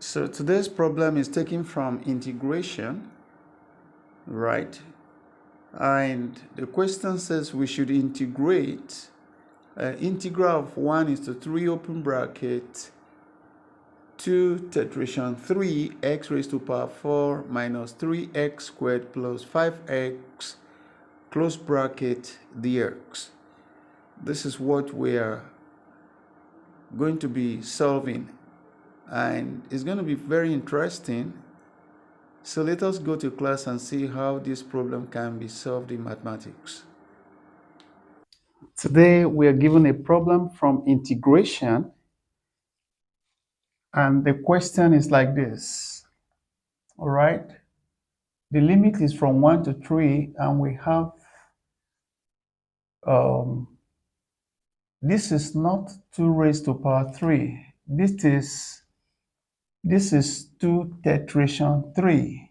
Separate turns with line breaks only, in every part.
So today's problem is taken from integration, right? And the question says we should integrate integral of 1 is to 3 open bracket 2 tetration 3 x raised to power 4 minus 3x squared plus 5x close bracket dx. This is what we are going to be solving, and it's going to be very interesting. So let us go to class and see how this problem can be solved in mathematics. Today we are given a problem from integration, and the question is like this. All right, the limit is from 1 to 3, and we have this is not 2 raised to power 3. This is 2 tetration 3.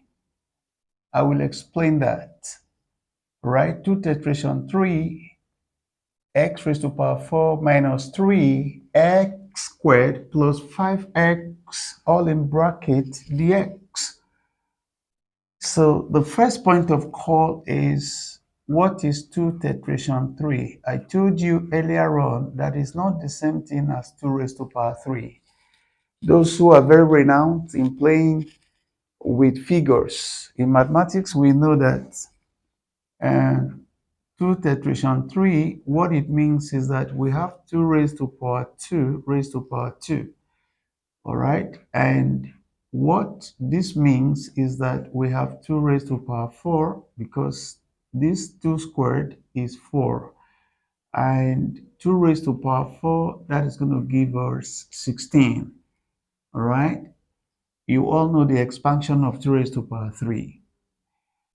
I will explain that. Right, 2 tetration 3 x raised to power 4 minus 3x squared plus 5x all in bracket dx. So the first point of call is, what is 2 tetration 3? I told you earlier on that is not the same thing as 2 raised to power 3. Those who are very renowned in playing with figures in mathematics, we know that 2 tetration 3, what it means is that we have 2 raised to power 2 raised to power 2. All right, and what this means is that we have 2 raised to power 4 because this 2 squared is 4, and 2 raised to power 4, that is going to give us 16. All right, you all know the expansion of 2 raised to power 3.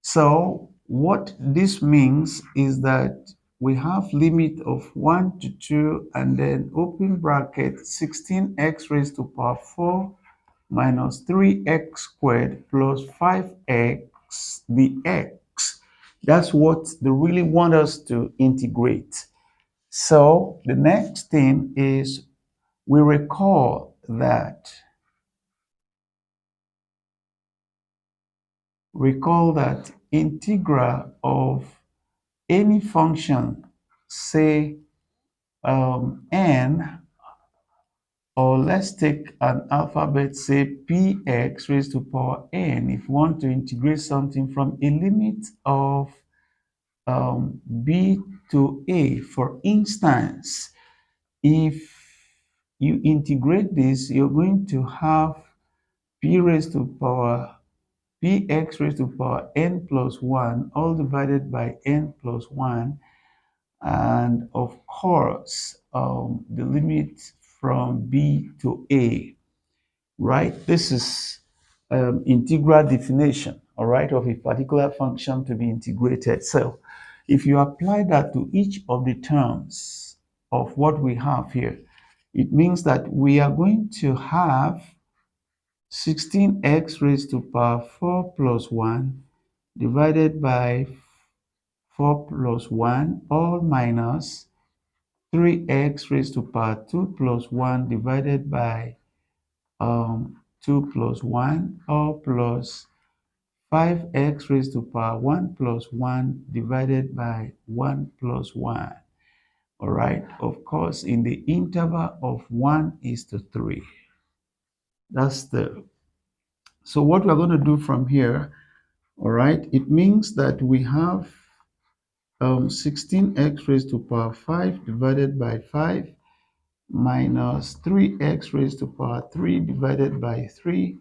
So what this means is that we have limit of 1 to 2 and then open bracket 16x raised to power 4 minus 3x squared plus 5x dx. That's what they really want us to integrate. So the next thing is we recall that integral of any function, say n, or let's take an alphabet, say px raised to power n. If you want to integrate something from a limit of b to a, for instance, if you integrate this, you're going to have p raised to power px raised to power n plus 1 all divided by n plus 1, and of course the limit from b to a, right? This is integral definition, all right, of a particular function to be integrated. So if you apply that to each of the terms of what we have here, it means that we are going to have 16x raised to power 4 plus 1 divided by 4 plus 1 all minus 3x raised to power 2 plus 1 divided by 2 plus 1 all plus 5x raised to power 1 plus 1 divided by 1 plus 1. All right, of course, in the interval of 1 is to 3. That's the, so what we're going to do from here, all right, it means that we have 16x raised to power 5 divided by 5 minus 3x raised to power 3 divided by 3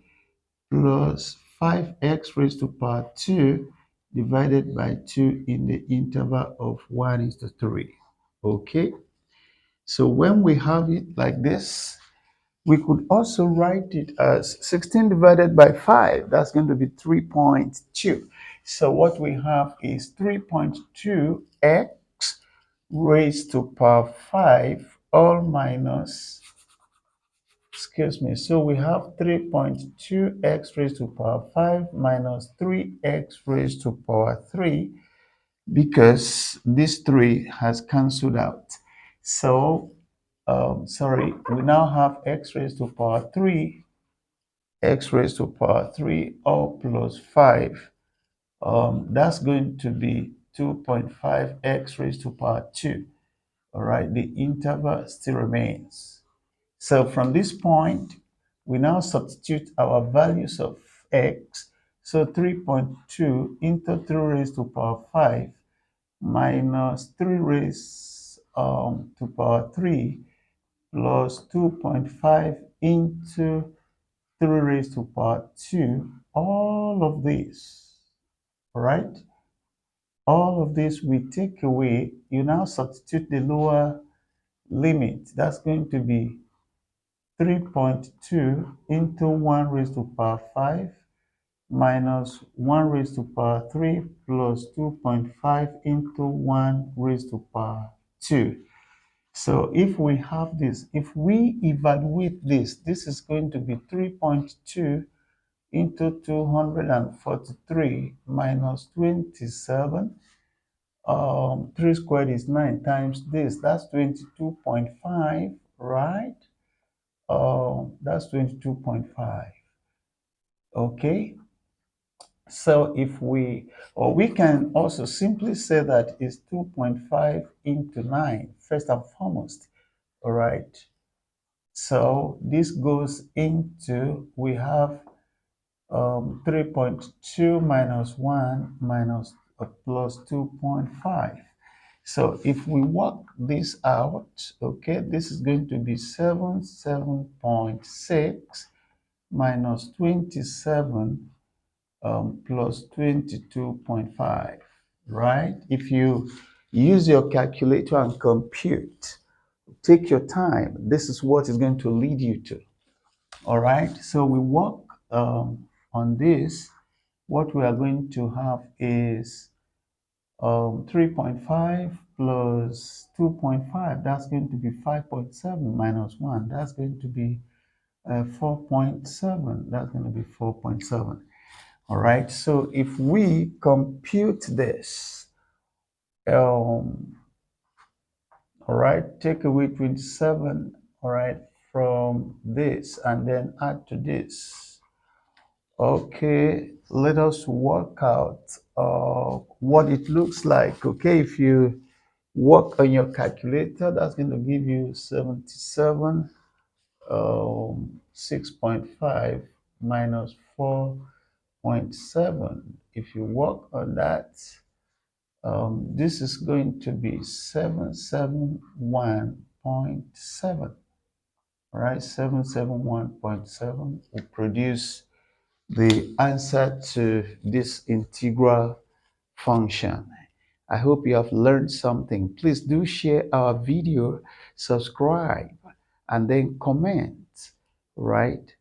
plus 5x raised to power 2 divided by 2 in the interval of 1 is to 3. Okay, so when we have it like this, we could also write it as 16 divided by 5. That's going to be 3.2. So what we have is 3.2x raised to power 5 all minus, excuse me, so we have 3.2x raised to power 5 minus 3x raised to power 3, because this 3 has cancelled out. So sorry, we now have x raised to power 3 x raised to power 3 all plus 5. That's going to be 2.5x raised to power 2. All right, the interval still remains. So from this point, we now substitute our values of x. So 3.2 into 3 raised to power 5 minus 3 raised to power 3 plus 2.5 into 3 raised to power 2. All of this, all right? All of this we take away. You now substitute the lower limit. That's going to be 3.2 into 1 raised to power 5 minus 1 raised to power 3 plus 2.5 into 1 raised to power 2. So if we have this, if we evaluate this, this is going to be 3.2 into 243 minus 27. 3 squared is 9 times this. That's 22.5, right? That's 22.5. Okay. So if we, or we can also simply say that it's 2.5 into 9, first and foremost. All right. So this goes into, we have 3.2 minus 1 minus plus 2.5. So if we work this out, okay, this is going to be 7.6 minus 27 plus 22.5, right? If you use your calculator and compute, take your time. This is what is going to lead you to. All right, so we work on this. What we are going to have is 3.5 plus 2.5. That's going to be 5.7 minus 1. That's going to be 4.7. That's going to be 4.7. All right, so if we compute this, all right, take away 27, all right, from this and then add to this. Okay, let us work out what it looks like. Okay, if you work on your calculator, that's going to give you 77, 6.5 minus 4.7. If you work on that, this is going to be 771.7. All right, 771.7 will produce the answer to this integral function. I hope you have learned something. Please do share our video, subscribe, and then comment, right?